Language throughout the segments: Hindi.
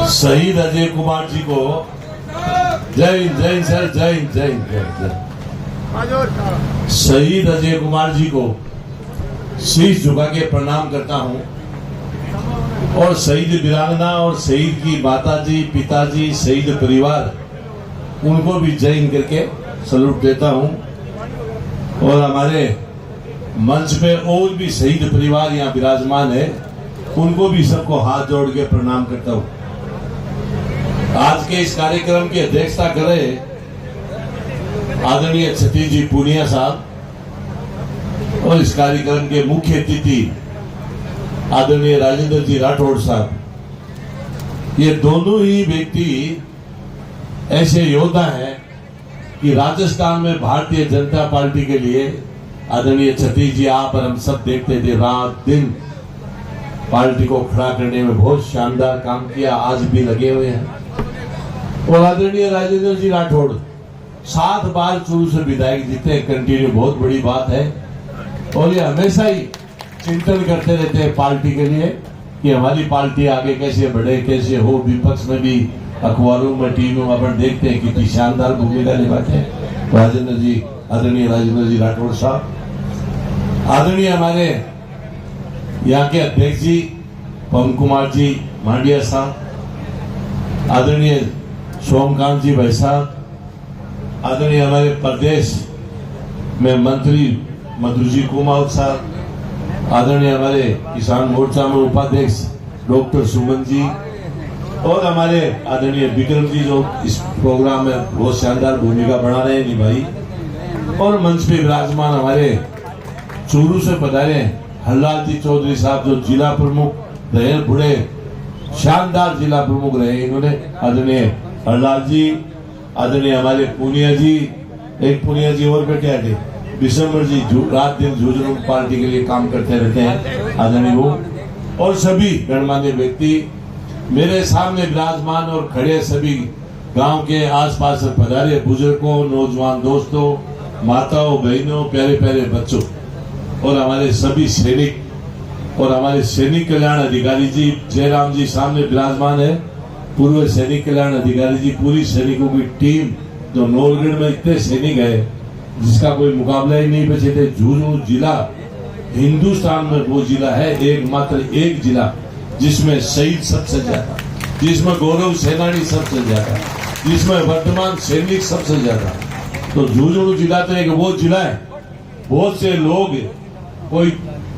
शहीद अजय कुमार जी को जय हिंद, जय हिंद सर, जय हिंद, जय हिंद, जय हिंद। शहीद अजय कुमार जी को शीश झुका के प्रणाम करता हूं और शहीद वीरांगना और शहीद की माता जी, पिताजी, शहीद परिवार, उनको भी जय हिंद करके सलूट देता हूं। और हमारे मंच पे और भी शहीद परिवार यहाँ विराजमान है, उनको भी सबको हाथ जोड़ के प्रणाम करता हूं। आज के इस कार्यक्रम की अध्यक्षता कर रहे आदरणीय सतीश जी पूनिया साहब और इस कार्यक्रम के मुख्य अतिथि आदरणीय राजेंद्र जी राठौड़ साहब। ये दोनों ही व्यक्ति ऐसे योद्धा हैं कि राजस्थान में भारतीय जनता पार्टी के लिए आदरणीय सतीश जी, आप और हम सब देखते थे, रात दिन पार्टी को खड़ा करने में बहुत शानदार काम किया, आज भी लगे हुए हैं। और आदरणीय राजेंद्र जी राठौड़ 7 बार चुरू से विधायक जीते, कंटिन्यू, बहुत बड़ी बात है। और ये हमेशा ही चिंतन करते रहते हैं पार्टी के लिए कि हमारी पार्टी आगे कैसे बढ़े, कैसे हो। विपक्ष में भी, अखबारों में, टीवियों में अपन देखते हैं कितनी शानदार भूमिका निभाते हैं राजेंद्र जी, आदरणीय राजेंद्र जी राठौड़ साहब। आदरणीय हमारे यहाँ के अध्यक्ष जी पवन कुमार जी मांडिया साहब, आदरणीय सोमकांत जी भाई साहब, आदरणीय हमारे प्रदेश में मंत्री मधु जी कुमार साहब, आदरणीय हमारे किसान मोर्चा में उपाध्यक्ष डॉक्टर सुमन जी, और हमारे आदरणीय विक्रम जी जो इस प्रोग्राम में बहुत शानदार भूमिका बना रहे हैं निभाई। और मंच पे विराजमान हमारे चूरू से पधारे हरलाल जी चौधरी साहब जो जिला प्रमुख रहे, बड़े शानदार जिला प्रमुख रहे इन्होंने, आदरणीय हरलाल जी, आदरणीय हमारे पूनिया जी, एक पूनिया जी और बैठे आगे दिसंबर जी, रात दिन झुंझुनू पार्टी के लिए काम करते रहते हैं आदरणीय वो, और सभी गणमान्य व्यक्ति मेरे सामने विराजमान और खड़े सभी गांव के आसपास से पधारे बुजुर्गों, नौजवान दोस्तों, माताओं, बहनों, प्यारे प्यारे बच्चों, और हमारे सभी सैनिक और हमारे सैनिक कल्याण अधिकारी जी जयराम जी सामने विराजमान है, पूर्व सैनिक कल्याण अधिकारी जी, पूरी सैनिकों की टीम जो नौलगढ़ में इतने सैनिक है जिसका कोई मुकाबला ही नहीं बचे थे। झुंझुनू जिला हिंदुस्तान में वो जिला है, एकमात्र एक जिला जिसमें शहीद सबसे ज्यादा, जिसमें गौरव सेनानी सबसे ज्यादा, जिसमें वर्तमान सैनिक सबसे ज्यादा। तो झुंझुनू जिला तो एक वो जिला है, बहुत से लोग कोई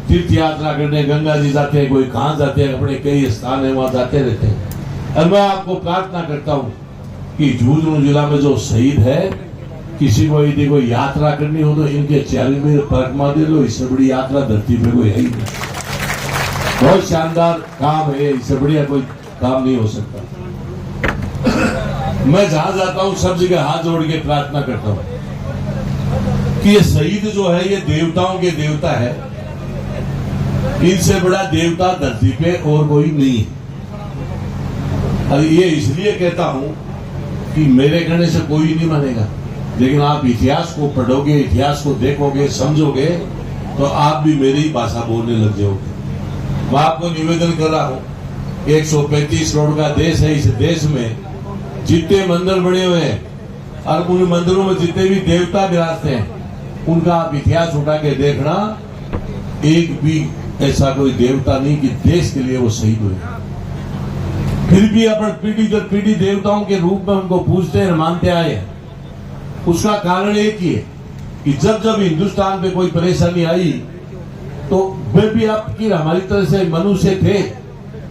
तीर्थ यात्रा करने गंगा जी जाते हैं, कोई कहाँ जाते हैं, अपने कई स्थान है वहां जाते रहते हैं। और मैं आपको प्रार्थना करता हूँ कि झुंझुनू जिला में जो शहीद है, किसी को यदि कोई यात्रा करनी हो तो इनके चेहरे में परिक्रमा दे लो, इससे बड़ी यात्रा धरती पे कोई है ही नहीं। बहुत शानदार काम है, इससे बढ़िया कोई काम नहीं हो सकता। मैं जहां जाता हूं सब जगह हाथ जोड़ के प्रार्थना करता हूं कि ये शहीद जो है ये देवताओं के देवता है, इनसे बड़ा देवता धरती पे और कोई नहीं है। और ये इसलिए कहता हूं कि मेरे कहने से कोई नहीं मानेगा, लेकिन आप इतिहास को पढ़ोगे, इतिहास को देखोगे, समझोगे तो आप भी मेरी भाषा बोलने लग जाओगे। मैं आपको निवेदन कर रहा हूं, 135 करोड़ का देश है, इस देश में जितने मंदिर बने हुए हैं और उन मंदिरों में जितने भी देवता विराजते हैं उनका आप इतिहास उठा के देखना, एक भी ऐसा कोई देवता नहीं कि देश के लिए वो शहीद हुए। फिर भी अपन पीढ़ी दर पीढ़ी देवताओं के रूप में उनको पूजते हैं, मानते आए हैं। उसका कारण एक ही है कि जब जब हिंदुस्तान पे कोई परेशानी आई तो वे भी आपकी हमारी तरह से मनुष्य थे,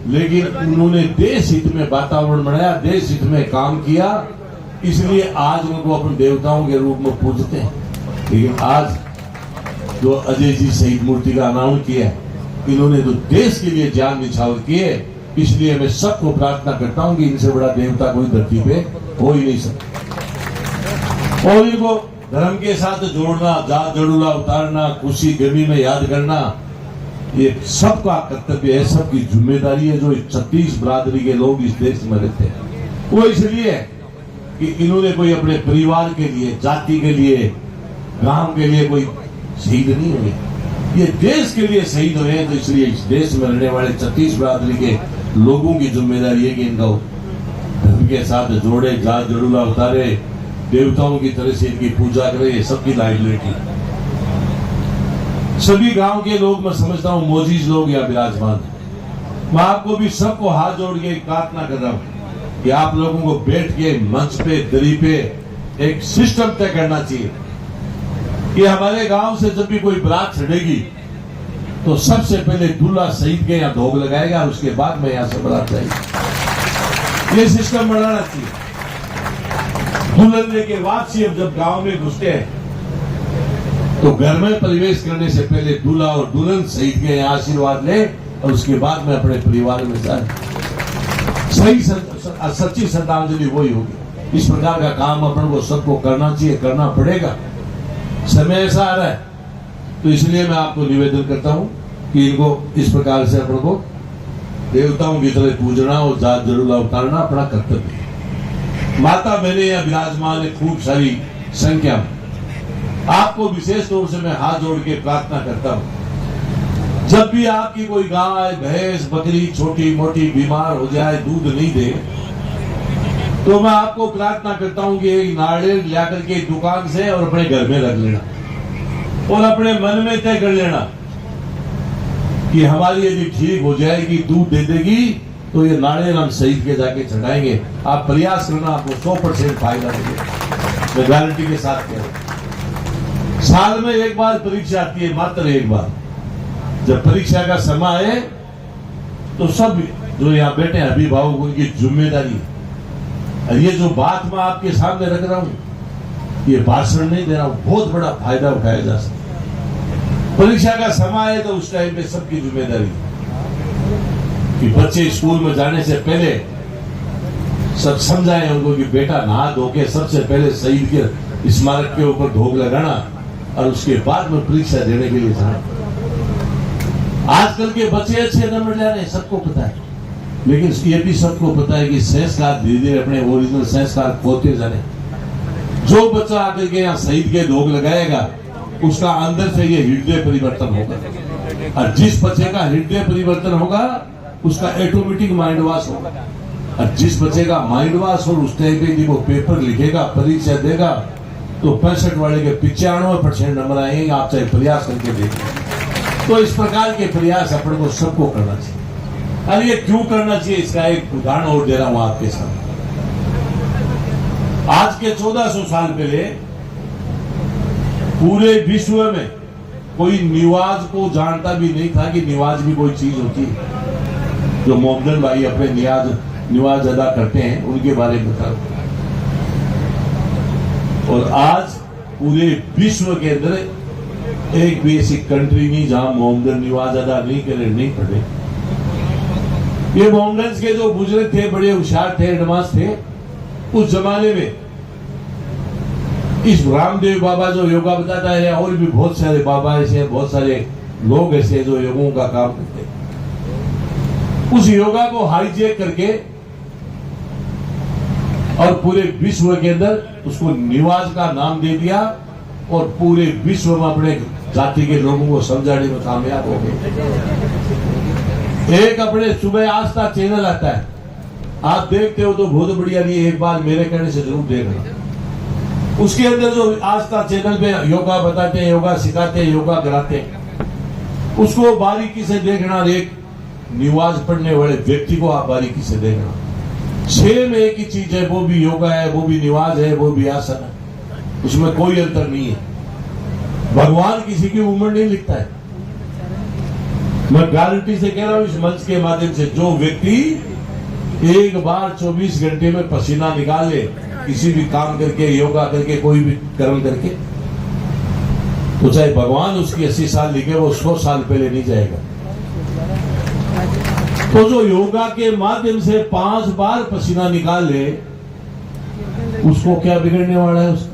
लेकिन उन्होंने देश हित में वातावरण बनाया, देश हित में काम किया, इसलिए आज उनको अपन देवताओं के रूप में पूजते हैं। लेकिन आज जो अजय जी शहीद मूर्ति का अनाउंस किया, इन्होंने तो देश के लिए जान निछावर किए, इसलिए मैं सबको प्रार्थना करता हूं कि इनसे बड़ा देवता कोई धरती पे हो ही नहीं सकता। और इनको धर्म के साथ जोड़ना, जात जड़ूला उतारना, खुशी गमी में याद करना, ये सबका कर्तव्य है, सबकी जिम्मेदारी है। जो 36 बरादरी के लोग इस देश में रहते हैं वो इसलिए कि इन्होंने कोई अपने परिवार के लिए, जाति के लिए, गांव के लिए कोई शहीद नहीं हुए, ये देश के लिए शहीद हुए हैं। तो इसलिए इस देश में रहने वाले 36 बरादरी के लोगों की जिम्मेदारी है कि इनका इनके साथ जोड़े, जात जड़ूला उतारे, देवताओं की तरह से इनकी पूजा करे, ये सबकी लाइबिलिटी। सभी गांव के लोग, मैं समझता हूं मोजीज लोग या विराजमान, मैं आपको भी सबको हाथ जोड़ के प्रार्थना कर रहा हूं कि आप लोगों को बैठ के मंच पे, दरी पे एक सिस्टम तय करना चाहिए कि हमारे गांव से जब भी कोई बारात चढ़ेगी तो सबसे पहले दूल्हा सईद के यहाँ भोग लगाएगा, उसके बाद में यहां से बारात जाएगी। ये सिस्टम बनाना चाहिए। दुल्हन लेके वापसी अब जब गांव में घुसते हैं तो घर में प्रवेश करने से पहले दूल्हा और दुल्हन सईद के यहाँ आशीर्वाद ले और उसके बाद में अपने परिवार में जाए। सही सच्ची श्रद्धांजलि वही होगी। इस प्रकार का काम अपन को सबको करना चाहिए, करना पड़ेगा। समय ऐसा आ रहा है तो इसलिए मैं आपको निवेदन करता हूं कि इनको इस प्रकार से अपन को देवताओं की तरह पूजना और जात जड़ूला उतारना अपना कर्तव्य है। माता बहने या विराजमान है खूब सारी संख्या में, आपको विशेष तौर से मैं हाथ जोड़ के प्रार्थना करता हूं, जब भी आपकी कोई गाय, भैंस, बकरी छोटी मोटी बीमार हो जाए, दूध नहीं दे, तो मैं आपको प्रार्थना करता हूं कि एक नारियल ला करके दुकान से और अपने घर में रख लेना और अपने मन में तय कर लेना कि हमारी यदि ठीक हो जाएगी, दूध दे देगी, तो ये नारियल हम सईद के जाके चढ़ाएंगे। आप प्रयास करना, आपको 100% फायदा मिलेगा, मैं गारंटी के साथ कह रहा हूं। साल में एक बार परीक्षा आती है, मात्र एक बार। जब परीक्षा का समय है तो सब जो यहाँ बैठे हैं अभिभावक, उनकी जिम्मेदारी है। और ये जो बात मैं आपके सामने रख रहा हूं, ये भाषण नहीं दे रहा हूं, बहुत बड़ा फायदा उठाया जा सकता है। परीक्षा का समय है तो उस टाइम पे सबकी जिम्मेदारी है कि बच्चे स्कूल में जाने से पहले सब समझाएं उनको कि बेटा नहा धो के सबसे पहले शहीद के स्मारक के ऊपर भोग लगाना और उसके बाद में परीक्षा देने के लिए जाना। आजकल के बच्चे अच्छे नंबर ला रहे हैं, सबको पता है, लेकिन ये भी सबको पता है कि संस्कार धीरे धीरे अपने ओरिजिनल संस्कार खोते जाने। जो बच्चा आकर के यहाँ शहीद के भोग लगाएगा उसका अंदर से ये हृदय परिवर्तन होगा, और जिस बच्चे का हृदय परिवर्तन होगा उसका ऑटोमेटिक माइंड वॉश होगा, और जिस बच्चे का माइंड वॉश हो उस टाइम पे वो पेपर लिखेगा, परीक्षा देगा, तो 65 वाले के 95% नंबर आएंगे। आप चाहे प्रयास करके देखिए। तो इस प्रकार के प्रयास अपन को सबको करना चाहिए। और ये क्यों करना चाहिए, इसका एक उदाहरण और दे रहा हूं आपके सामने। आज के 1400 साल पहले पूरे विश्व में कोई निवाज को जानता भी नहीं था कि निवाज भी कोई चीज होती है। जो मोहम्मदन भाई अपने निवाज अदा करते हैं उनके बारे में बता। और आज पूरे विश्व के अंदर एक भी ऐसी कंट्री नहीं जहां मोहम्मदन निवाज अदा नहीं करे, नहीं पढ़े। ये मोहम्मदन के जो बुजुर्ग थे, बड़े होशियार थे, एडवांस थे उस जमाने में। इस रामदेव बाबा जो योगा बताता है, और भी बहुत सारे बाबा ऐसे, बहुत सारे लोग ऐसे जो योगों का काम करते हैं, उस योगा को हाईजेक करके और पूरे विश्व के अंदर उसको निवाज का नाम दे दिया और पूरे विश्व में अपने जाति के लोगों को समझाने में कामयाब हो गए। एक अपने सुबह आस्था चैनल आता है, आप देखते हो तो बहुत बढ़िया, नहीं एक बार मेरे कहने से जरूर देखना। उसके अंदर जो आस्था चैनल पे योगा बताते हैं, योगा सिखाते हैं, योगा कराते हैं, उसको बारीकी से देखना। एक निवाज पढ़ने वाले व्यक्ति को आप बारीकी से देखना। सेम एक ही चीज है, वो भी योगा है, वो भी निवाज है, वो भी आसन है, उसमें कोई अंतर नहीं है। भगवान किसी की उम्र नहीं लिखता है। मैं गारंटी से कह रहा हूं इस मंच के माध्यम से, जो व्यक्ति एक बार 24 घंटे में पसीना निकाले किसी भी काम करके, योगा करके, कोई भी कर्म करके, तो चाहे भगवान उसकी 80 साल लिखे, वो 100 साल पहले नहीं जाएगा। तो जो योगा के माध्यम से 5 बार पसीना निकाल ले, उसको क्या बिगड़ने वाला है उसका।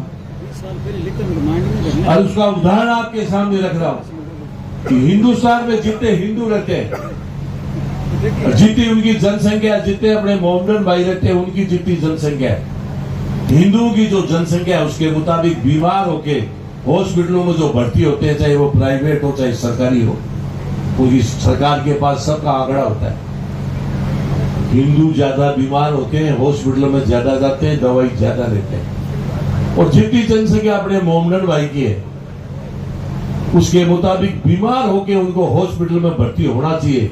और उसका उदाहरण आपके सामने रख रहा हूं कि हिंदुस्तान में जितने हिंदू रहते हैं, जितनी उनकी जनसंख्या, जितने अपने मोहम्मदन भाई रहते हैं उनकी जितनी जनसंख्या है, हिंदुओं की जो जनसंख्या है उसके मुताबिक बीमार होके हॉस्पिटलों में जो भर्ती होते हैं, चाहे वो प्राइवेट हो चाहे सरकारी हो, पूरी सरकार के पास सबका आंकड़ा होता है। हिंदू ज्यादा बीमार होते हैं, हॉस्पिटल में ज्यादा जाते हैं, दवाई ज्यादा लेते हैं। और जितनी जनसंख्या अपने मोहम्मदन भाई की है उसके मुताबिक बीमार होकर उनको हॉस्पिटल में भर्ती होना चाहिए,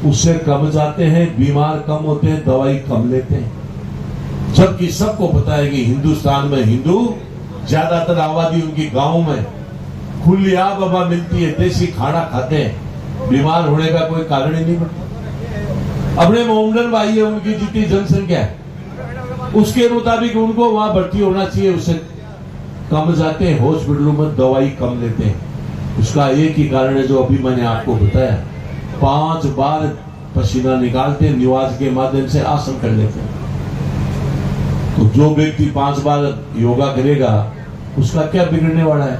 उससे कम जाते हैं, बीमार कम होते हैं, दवाई कम लेते हैं। जबकि सबको पता है कि हिंदुस्तान में हिंदू ज्यादातर आबादी उनकी गांव में खुली आब हवा मिलती है, देसी खाना खाते हैं, बीमार होने का कोई कारण ही नहीं पड़ता। अपने मोहम्मदन भाई है, उनकी जितनी जनसंख्या है उसके मुताबिक उनको वहां भर्ती होना चाहिए, उससे कम जाते हैं, हॉस्पिटलों में दवाई कम लेते हैं। उसका एक ही कारण है जो अभी मैंने आपको बताया, 5 बार पसीना निकालते हैं, निवाज के माध्यम से आसन कर लेते हैं। तो जो व्यक्ति 5 बार योगा करेगा उसका क्या बिगड़ने वाला है?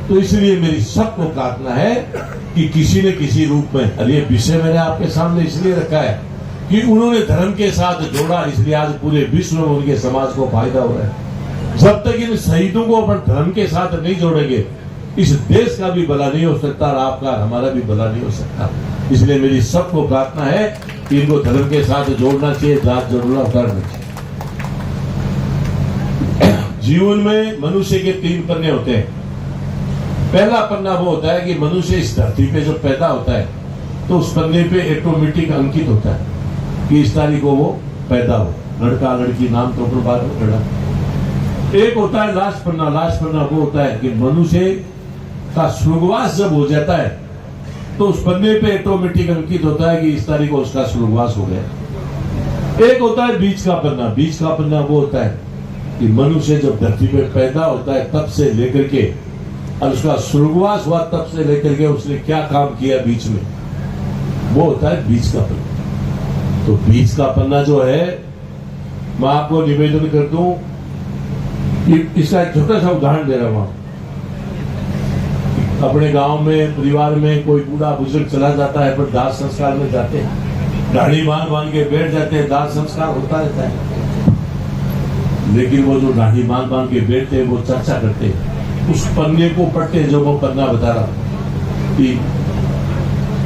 तो इसलिए मेरी सबको प्रार्थना है कि किसी न किसी रूप में, और ये विषय मैंने आपके सामने इसलिए रखा है कि उन्होंने धर्म के साथ जोड़ा, इसलिए आज पूरे विश्व में उनके समाज को फायदा हो रहा है। जब तक इन शहीदों को अपन धर्म के साथ नहीं जोड़ेंगे, इस देश का भी भला नहीं हो सकता और आपका हमारा भी भला नहीं हो सकता। इसलिए मेरी सबको प्रार्थना है कि इनको धर्म के साथ जोड़ना चाहिए, जात जोड़ना करना चाहिए। जीवन में मनुष्य के 3 पन्ने होते हैं। पहला पन्ना वो होता है कि मनुष्य इस धरती पे जब पैदा होता है तो उस पन्ने पे ऑटोमेटिक अंकित होता है कि इस तारीख को वो पैदा हो, लड़का लड़की नाम तो अपने बाद में खड़ा। एक होता है लास्ट पन्ना। लास्ट पन्ना वो होता है कि मनुष्य का स्वर्गवास जब हो जाता है तो उस पन्ने पे ऑटोमेटिक अंकित होता है कि इस तारीख को उसका स्वर्गवास हो गया। एक होता है बीच का पन्ना। बीच का पन्ना वो होता है कि मनुष्य जब धरती पे पैदा होता है तब से लेकर के और उसका स्वर्गवास हुआ तब से लेकर के उसने क्या काम किया बीच में, वो होता है बीच का पन्ना। तो बीच का पन्ना जो है, मैं आपको निवेदन कर दूं कि इसका एक छोटा सा उदाहरण दे रहा हूं। अपने गांव में परिवार में कोई बूढ़ा बुजुर्ग चला जाता है, पर दाह संस्कार में जाते हैं, दाढ़ी बांध के बैठ जाते हैं, दाह संस्कार होता रहता है। लेकिन वो जो दाढ़ी बांध के बैठते हैं वो चर्चा करते हैं, उस पन्ने को पढ़ते हैं। जो वो पन्ना बता रहा कि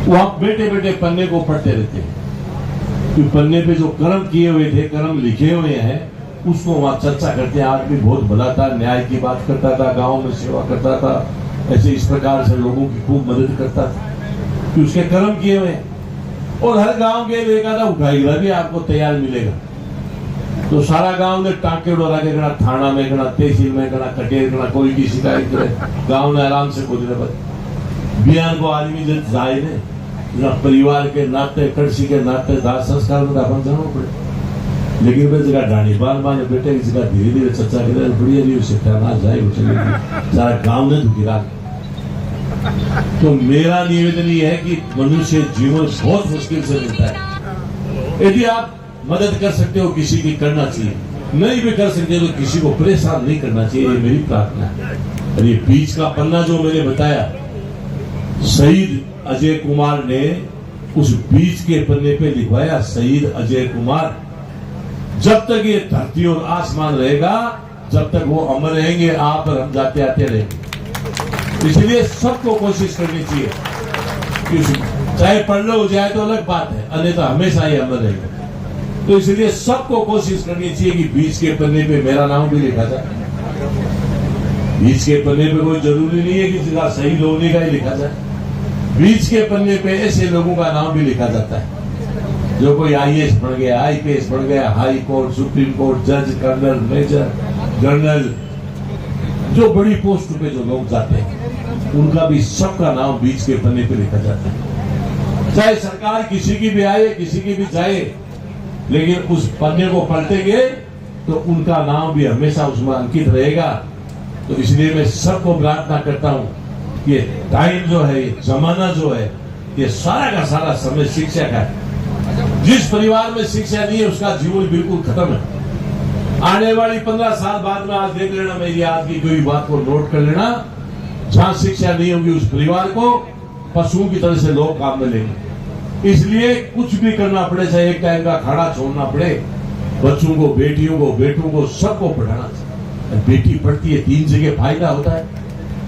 वो आप बैठे बैठे पन्ने को पढ़ते रहते हैं कि पन्ने पे जो कर्म किए हुए थे, कर्म लिखे हुए हैं, उसको वहां चर्चा करते हैं। आदमी बहुत भला था, न्याय की बात करता था, गांव में सेवा करता था, ऐसे इस प्रकार से लोगों की खूब मदद करता था कि उसके कर्म किए हुए हैं। और हर गांव के एक आधा उठाईला भी आपको तैयार मिलेगा। तो सारा गांव ने टाँके डोरा के गणा, थाना में गणा, तहसील में गणा, कटेर गणा, कोई की शिकायत करे, गांव ने आराम से बोले बयान को आदमी जब जाए ने परिवार के नाते, कड़सी के नाते दाह संस्कार में अपन जाना पड़े। लेकिन वे जगह डाणी बाल बाल बेटे की जगह धीरे धीरे चर्चा करे, बढ़िया नहीं सकता ना जाए, वो चलेगी, सारा गांव ने दुखी रहा। तो मेरा निवेदन ये है कि मनुष्य जीवन बहुत मुश्किल से मिलता है। यदि आप मदद कर सकते हो किसी की, करना चाहिए। नहीं भी कर सकते तो किसी को परेशान नहीं करना चाहिए, ये मेरी प्रार्थना है। और ये बीच का पन्ना जो मैंने बताया, शहीद अजय कुमार ने उस बीच के पन्ने पे लिखवाया, शहीद अजय कुमार, जब तक ये धरती और आसमान रहेगा, जब तक वो अमर रहेंगे, आप और हम जाते आते रहेंगे। इसलिए सबको कोशिश करनी चाहिए कि चाहे पढ़ हो जाए तो अलग बात है, अन्यथा हमेशा ही अमर रहेगा। तो इसलिए सबको कोशिश करनी चाहिए कि बीच के पन्ने पे मेरा नाम भी लिखा जाए। बीच के पन्ने पे कोई जरूरी नहीं है कि जिसका सही होने का ही लिखा जाए। बीच के पन्ने पे ऐसे लोगों का नाम भी लिखा जाता है जो कोई IAS बन गया, IPS बन गया, हाई कोर्ट, सुप्रीम कोर्ट, जज, कर्नल, मेजर, जनरल, जो बड़ी पोस्ट पे जो लोग जाते हैं उनका भी सबका नाम बीच के पन्ने पे लिखा जाता है। चाहे सरकार किसी की भी आए, किसी की भी जाए, लेकिन उस पन्ने को पलटेंगे तो उनका नाम भी हमेशा उसमें अंकित रहेगा। तो इसलिए मैं सबको प्रार्थना करता हूं कि ये टाइम जो है, ये जमाना जो है, ये सारा का सारा समय शिक्षा का है। जिस परिवार में शिक्षा नहीं है उसका जीवन बिल्कुल खत्म है। आने वाली 15 साल बाद में आज देख लेना, मेरी आज की कोई बात को नोट कर लेना, जहां शिक्षा नहीं होगी उस परिवार को पशुओं की तरह से लोग काम में लेंगे। इसलिए कुछ भी करना पड़े, चाहे एक टाइम का खाना छोड़ना पड़े, बच्चों को, बेटियों को, बेटों को, सबको पढ़ाना चाहिए। बेटी पढ़ती है 3 जगह फायदा होता है।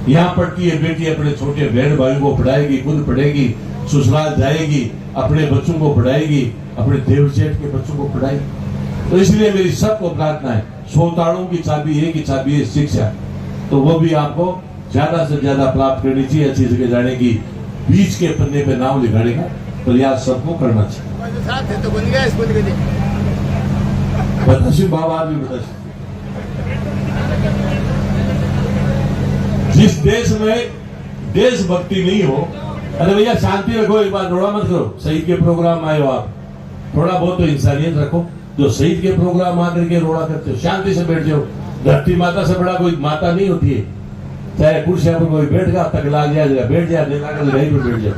यहाँ पढ़ती है बेटी, अपने छोटे बहन भाइयों को पढ़ाएगी, खुद पढ़ेगी, ससुराल जाएगी, अपने बच्चों को पढ़ाएगी, अपने देवजेठ के बच्चों को पढ़ाएगी। तो इसलिए मेरी सबको प्रार्थना है, 100 तालों की चाबी एक ही चाबी है शिक्षा, तो वो भी आपको ज्यादा से ज्यादा प्राप्त करनी चाहिए, अच्छी जगह जाने की, बीच के पन्ने पे नाम लिखाने का प्रयास सबको करना चाहिए। बताशी बाबा भी बताशी, जिस देश में देशभक्ति नहीं हो, अरे भैया शांति रखो, एक बार रोड़ा मत करो। शहीद के प्रोग्राम आए हो आप, थोड़ा बहुत तो इंसानियत रखो। जो शहीद के प्रोग्राम आकर के रोड़ा करते हो, शांति से बैठ जाओ। धरती माता से बड़ा कोई माता नहीं होती है। चाहे कुर्सी पर कोई बैठ गया, तक लाग जाएगा, बैठ जाए, नहीं लाकर यहीं पर बैठ जाओ।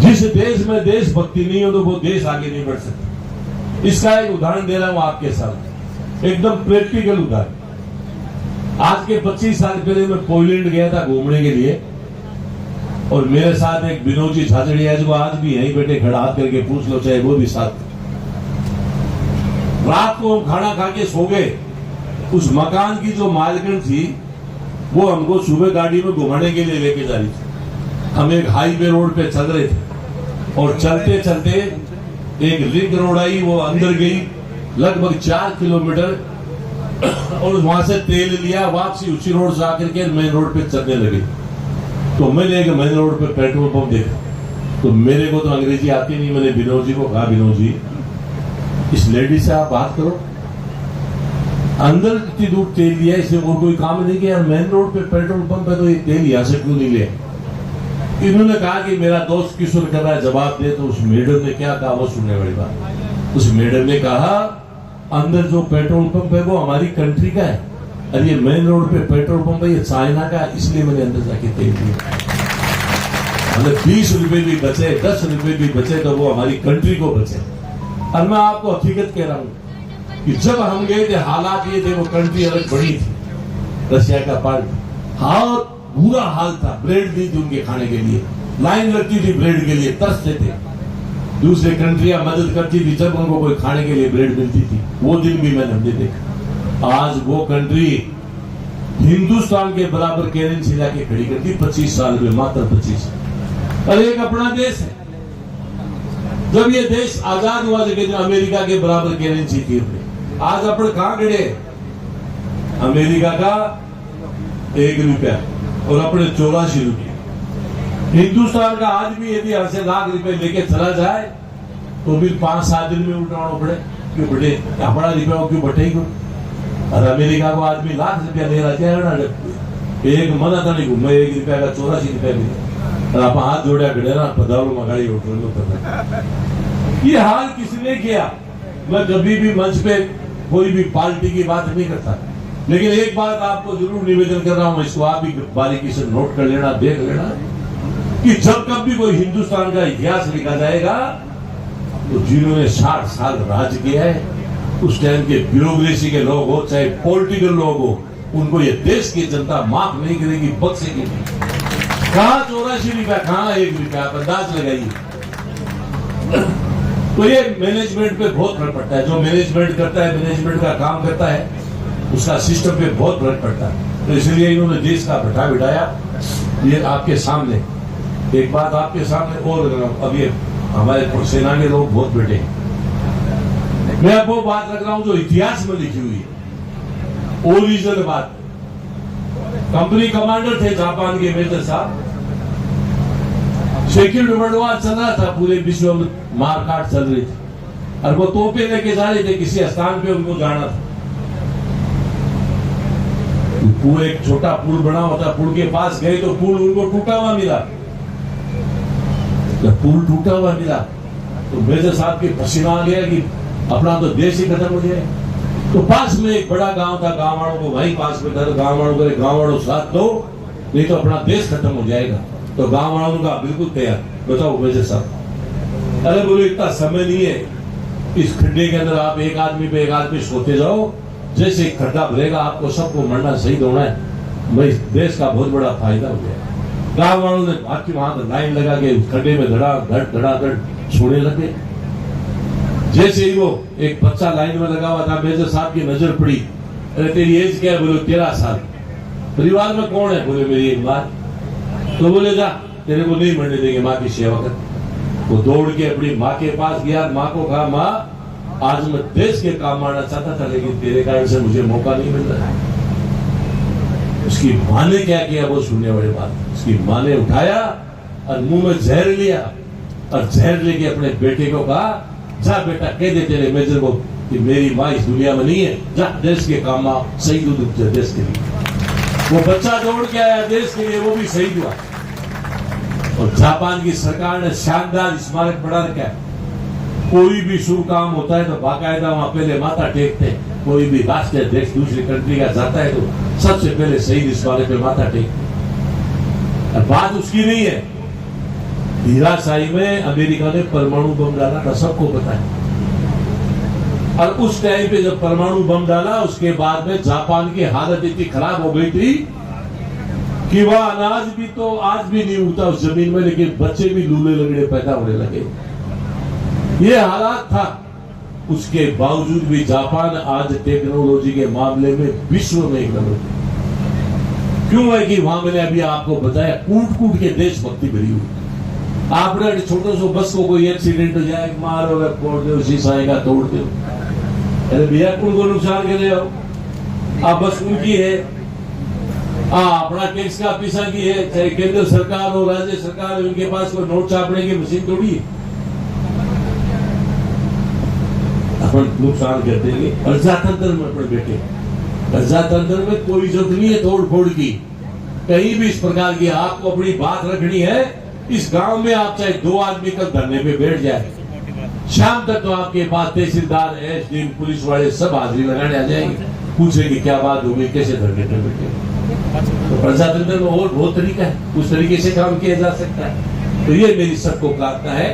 जिस देश में देशभक्ति नहीं हो तो वो देश आगे नहीं बढ़ सकता। इसका एक उदाहरण दे रहा हूं आपके साथ, एकदम प्रैक्टिकल उदाहरण। आज के 25 साल पहले मैं पोलैंड गया था घूमने के लिए, और मेरे साथ एक विनोद जी झाझड़िया है, जो आज भी यहीं बैठे, खड़ा हाथ करके पूछ लो, चाहे वो भी साथ। रात को हम खाना खा के सो गए। उस मकान की जो मालकिन थी वो हमको सुबह गाड़ी में घुमाने के लिए लेके जा रही थी। हम एक हाईवे रोड पे चल रहे थे, और चलते चलते एक रिंग रोड आई, वो अंदर गई लगभग 4 किलोमीटर, और वहां से तेल लिया, वापसी उसी रोड से आकर के मेन रोड पे चलने लगे। तो मैंने एक मेन रोड पे पेट्रोल पंप देखा, तो मेरे को तो अंग्रेजी आती नहीं। मैंने विनोद जी को कहा, विनोद जी इस लेडी से आप बात करो, अंदर इतनी दूर तेल लिया, इसने और कोई काम नहीं किया, मेन रोड पे पेट्रोल पंप है, तो ये तेल यहाँ से क्यों नहीं लिया? इन्होंने कहा कि मेरा दोस्त किशोर कर रहा है, जवाब दे। तो उस मैडम ने क्या कहा, वो सुनने वाली बात। उस मैडम ने कहा, अंदर जो पेट्रोल पंप है वो हमारी कंट्री का है, और ये मेन रोड पे पेट्रोल पंप है ये चाइना का, इसलिए मैंने अंदर जाके तेल दिया। मतलब 20 रुपए भी बचे, 10 रुपए भी बचे, तो वो हमारी कंट्री को बचे। और मैं आपको हकीकत कह रहा हूं कि जब हम गए थे, हालात ये थे, वो कंट्री अलग बड़ी थी, रशिया का पार्ट, हाँ बुरा हाल था। ब्रेड दी थी उनके खाने के लिए, लाइन लगती थी ब्रेड के लिए, तरसते थे। दूसरे कंट्रियां मदद करती थी जब उनको कोई खाने के लिए ब्रेड मिलती थी। वो दिन भी मैंने देखा। आज वो कंट्री हिंदुस्तान के बराबर करेंसी लाके खड़ी करती 25 साल में, मात्र 25। और एक अपना देश है, जब ये देश आजाद हुआ जगह अमेरिका के बराबर करेंसी थी। आज अपन कहां खड़े? अमेरिका का 1 रुपया और अपने 84 रुपये। हिंदुस्तान का आदमी यदि यहाँ से लाख रुपए लेके चला जाए तो भी 5-7 दिन में उठाना पड़े, क्यों बटे? अपना रुपया क्यों बटे? और अमेरिका को आदमी लाख रुपया ले रहा है, एक मन आता नहीं घूमे, 1 रुपया का 84 रुपया मिले, और आप हाथ जोड़ा खड़े ना, पधारो मगाड़ी उठ। ये हाल किसने किया? मैं कभी भी मंच पे कोई भी पार्टी की बात नहीं करता, लेकिन एक बात आपको जरूर निवेदन कर रहा हूं, इसको आप भी बारीकी से नोट कर लेना, देख लेना, कि जब कभी भी कोई हिंदुस्तान का इतिहास लिखा जाएगा तो जिन्होंने 60 साल राज किया है, उस टाइम के ब्यूरोक्रेसी के लोग हो, चाहे पॉलिटिकल लोग हो, उनको ये देश की जनता माफ नहीं करेगी, बख्शेगी नहीं। कहां 84 रुपया, कहां 1 रुपया, अंदाज लगाइए। तो ये मैनेजमेंट पे बहुत फर्क पड़ता है। जो मैनेजमेंट करता है, मैनेजमेंट का काम करता है, उसका सिस्टम पे बहुत फर्क पड़ता है। तो इसलिए इन्होंने देश का भट्टा बिठाया। ये आपके सामने एक बात, आपके सामने और अभी हमारे सेना के लोग बहुत बैठे हैं, मैं अब वो बात रख रहा हूं जो इतिहास में लिखी हुई है, ओरिजिनल बात। कंपनी कमांडर थे जापान के मेजर साहब, सेकंड वर्ल्ड वॉर चल रहा था, पूरे विश्व में मारकाट चल रही थी, और वो तोपे लेके जा रहे थे, किसी स्थान पे उनको जाना था। पूरे एक छोटा पुल बना होता, पुल के पास गए तो पुल उनको टूटा हुआ मिला। जब पुल टूटा हुआ मिला तो मेजर साहब के पसीना आ गया कि अपना तो देश ही खत्म हो जाए। तो पास में एक बड़ा गांव था, गांव वालों को वहीं पास में था, गांव वालों को, गांव वालों साथ दो, नहीं तो अपना देश खत्म हो जाएगा। तो गांव वालों का बिल्कुल तैयार। बताओ मेजर साहब, अरे बोले इतना समय नहीं है, इस खड्डे के अंदर आप एक आदमी पे एक आदमी सोते जाओ, जैसे खड्डा भरेगा आपको सबको मरना, शहीद होना है, भाई देश का बहुत बड़ा फायदा हो गया। गांव वालों ने बाकी वहां लाइन लगा के खड्डे में धड़ाधड़ छोड़ने लगे। जैसे ही वो एक बच्चा लाइन में लगा हुआ था, मेजर साहब की नजर पड़ी, अरे तेरी एज क्या है? बोले 13 साल। परिवार में कौन है? बोले मेरी एक बात। तो बोले जा तेरे को नहीं मरने देंगे, माँ की सेवा कर। वो दौड़ के अपनी माँ के पास गया, माँ को कहा, माँ आज मैं देश के काम आना चाहता था, लेकिन तेरे कारण से मुझे मौका नहीं मिल रहा है। उसकी माँ ने क्या किया वो सुनने वाली बात। उसकी माँ ने उठाया और मुंह में जहर लिया और जहर लेके अपने बेटे को कहा, जा बेटा कह दे तेरे मेजर को कि मेरी माँ इस दुनिया में नहीं है, जा देश के काम आ, शहीद हो देश के लिए। वो बच्चा दौड़ के आया देश के लिए, वो भी शहीद हुआ। और जापान की सरकार ने शानदार स्मारक बना रखा है। कोई भी शुभ काम होता है तो बाकायदा वहां पहले माथा टेकते हैं। कोई भी राष्ट्र देश दूसरी कंट्री का जाता है तो सबसे पहले शहीद स्मारक पे माथा टेकते। बात उसकी नहीं है, हीराशाही में अमेरिका ने परमाणु बम डाला था, सबको पता है। और उस टाइम पे जब परमाणु बम डाला, उसके बाद में जापान की हालत इतनी खराब हो गई थी कि वह अनाज भी तो आज भी नहीं उगता उस जमीन में, लेकिन बच्चे भी लूले लगड़े पैदा होने लगे। ये हालात था। उसके बावजूद भी जापान आज टेक्नोलॉजी के मामले में विश्व में एक नंबर। क्यों है कि वहां मैंने अभी आपको बताया, कूट कूट के देशभक्ति भरी हुई। आपने छोटे से बस को कोई एक्सीडेंट हो जाए, मारो फोड़ दो, शीशा का तोड़ दो, अरे भैया उनको नुकसान के लिए आप बस उनकी है, अपना टैक्स का पैसा की है, चाहे केंद्र सरकार हो राज्य सरकार हो, उनके पास कोई नोट छापने की मशीन थोड़ी है। अपन नुकसान कर देंगे। प्रजातंत्र में अपने बेटे, प्रजातंत्र में कोई जरूरत नहीं है तोड़ फोड़ की, कहीं भी इस प्रकार की। आपको अपनी बात रखनी है, इस गांव में आप चाहे 2 आदमी कल धरने पे बैठ जाए, शाम तक तो आपके पास तहसीलदार, एसडीएम, पुलिस वाले सब हाजिरी लगाने आ जाएंगे, पूछेंगे क्या बात होगी, कैसे धरने पे बैठे। तो प्रजातंत्र में और बहुत तरीका है, उस तरीके से काम किया जा सकता है। तो ये मेरी सबको प्रार्थना है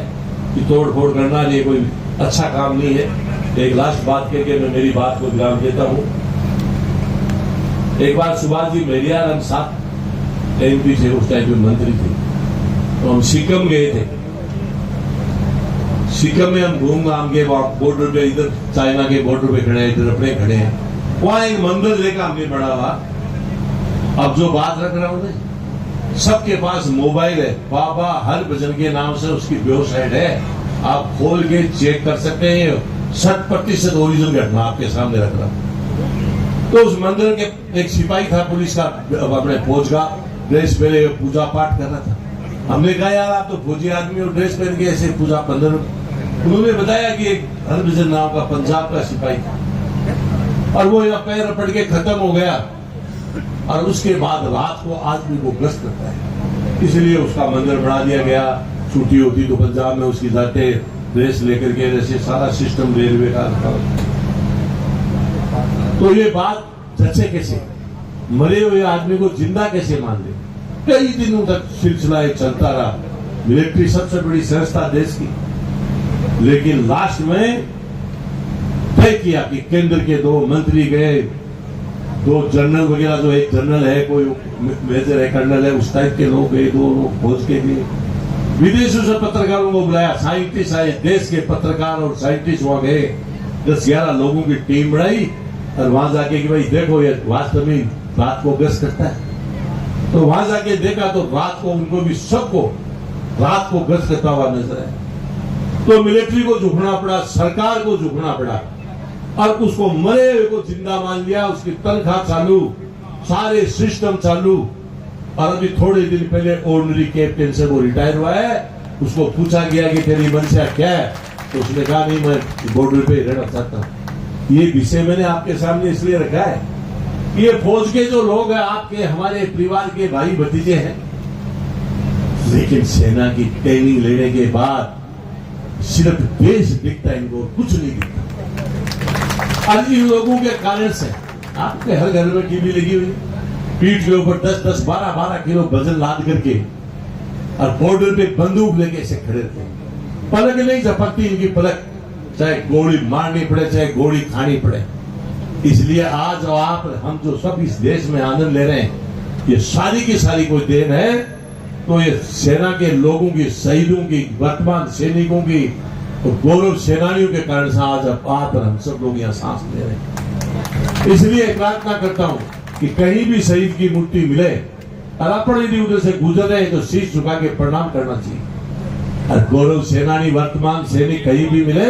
कि तोड़ फोड़ करना ये कोई अच्छा काम नहीं है। एक लास्ट बात करके मैं मेरी बात को विराम देता हूं। एक बार सुभाष जी मेरियार हम साथ एमपी थे, उस टाइम में मंत्री थे, तो हम सिक्किम गए थे। सिक्किम में हम घूम घाम के बॉर्डर पे, इधर चाइना के बॉर्डर पे खड़े हैं, इधर अपने खड़े हैं। वहां एक मंदिर देखा हमने बड़ा हुआ। अब जो बात रख रहा हूं ना, सबके पास मोबाइल है, बाबा हर भजन के नाम से उसकी वेबसाइट है, आप खोल के चेक कर सकते हैं। 100% ओरिजिनल घटना आपके सामने रख रहा हूं। तो उस मंदिर के एक सिपाही था पुलिस का, अपने फौज का ड्रेस पहले पूजा पाठ कर रहा था। हमने कहा यार आप तो फौजी आदमी और ड्रेस पहन के ऐसे पूजा मंदिर। उन्होंने बताया कि एक हरभजन नाम का पंजाब का सिपाही था और वो यहाँ पैर रपट के खत्म हो गया, और उसके बाद रात को आदमी को गश्त करता है, इसलिए उसका मंदिर बना दिया गया। छुट्टी होती तो पंजाब में उसकी जाते ड्रेस लेकर के, जैसे सारा सिस्टम रेलवे का था। तो ये बात जैसे कैसे मरे हुए आदमी को जिंदा कैसे मान ले, कई दिनों तक सिलसिला चलता रहा। मिलिट्री सबसे बड़ी संस्था देश की, लेकिन लास्ट में तय किया कि केंद्र के 2 मंत्री गए, 2 जनरल वगैरह, जो एक जनरल है, कोई मेजर है, कर्नल है, उस टाइप के लोग गए, 2 लोग फौज के गए। विदेशों से पत्रकारों को बुलाया, साइंटिस्ट आए, देश के पत्रकार और साइंटिस्ट वहां गए, 10-11 लोगों की टीम बनाई और वहां जाके कि भाई देखो ये वास्तव में रात को गश्त करता है। तो वहां जाके देखा तो रात को उनको भी सबको रात को गश्त करता हुआ नजर आया। तो मिलिट्री को झुकना पड़ा, सरकार को झुकना पड़ा और उसको मरे हुए को जिंदा मान लिया। उसकी तनख्वाह चालू, सारे सिस्टम चालू। और अभी थोड़े दिन पहले ऑर्डिनरी कैप्टन से वो रिटायर हुआ है। उसको पूछा गया कि तेरी मंशा क्या है, तो उसने कहा नहीं मैं बॉर्डर पे रहना चाहता हूं। ये विषय मैंने आपके सामने इसलिए रखा है कि ये फौज के जो लोग हैं आपके हमारे परिवार के भाई भतीजे हैं, लेकिन सेना की ट्रेनिंग लेने के बाद सिर्फ देश दिखता है, इनको कुछ नहीं दिखता। और इन लोगों के कारण से आपके हर घर में टीवी लगी हुई, पीठ के ऊपर 10-10, 12-12 किलो वजन लाद करके और बॉर्डर पे बंदूक लेके ऐसे खड़े थे। पलक नहीं झपकती इनकी पलक, चाहे गोली मारनी पड़े, चाहे गोली खानी पड़े। इसलिए आज आप हम जो सब इस देश में आनंद ले रहे हैं, ये सारी की सारी कोई देन है तो ये सेना के लोगों की, शहीदों की, वर्तमान सैनिकों की, तो गौरव सेनानियों के कारण से आज आप और हम सब लोग यहाँ सांस ले रहे हैं। इसलिए प्रार्थना करता हूं कि कहीं भी शहीद की मूर्ति मिले और अपन यदि उधर से गुजर रहे हैं तो शीश झुका के प्रणाम करना चाहिए। और गौरव सेनानी वर्तमान सैनिक कहीं भी मिले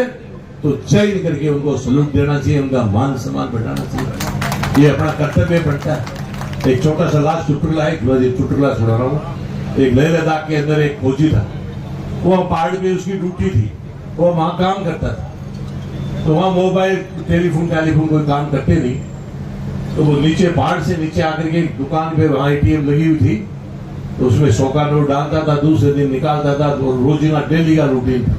तो चयन करके उनको सलूट देना चाहिए, उनका मान सम्मान बढ़ाना चाहिए, ये अपना कर्तव्य बनता है। एक छोटा सा लास्ट चुटकुला है, चुटकुला सुना रहा हूँ। एक लेह लद्दाख के अंदर एक फौजी था, वो पहाड़ पे उसकी ड्यूटी थी, वो वहां काम करता था। तो वहां मोबाइल टेलीफोन कोई काम करते नहीं, तो वो नीचे पहाड़ से नीचे आकर के दुकान पे वहां एटीएम लगी हुई थी, तो उसमें 100 का नोट डालता था, दूसरे दिन निकालता था, तो रोजाना डेली का रूटीन था।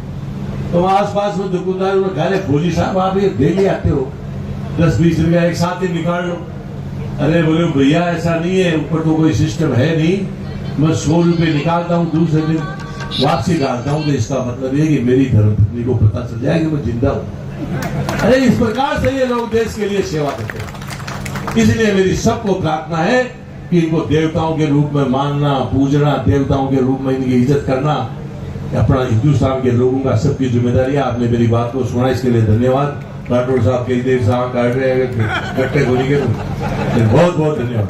तो वहां आसपास में दुकानदार ने कहा, फौजी साहब आप ये डेली आते हो, 10-20 रुपया एक साथ ही निकाल लो। अरे बोले भैया ऐसा नहीं है, ऊपर तो कोई सिस्टम है नहीं, मैं 100 रुपये निकालता हूँ, दूसरे दिन वापसी डालता हूँ, तो इसका मतलब ये कि मेरी धर्मपत्नी को पता चल जाएगा मैं जिंदा हूँ। अरे इस प्रकार से ये लोग देश के लिए सेवा करते हैं। इसलिए मेरी सबको प्रार्थना है कि इनको देवताओं के रूप में मानना, पूजना, देवताओं के रूप में इनकी इज्जत करना अपना हिंदुस्तान के लोगों का सबकी जिम्मेदारी है। आपने मेरी बात को सुना, इसके लिए धन्यवाद। राठौड़ साहब कई देर से काट रहे हैं, गट्टे गोली के बहुत बहुत धन्यवाद।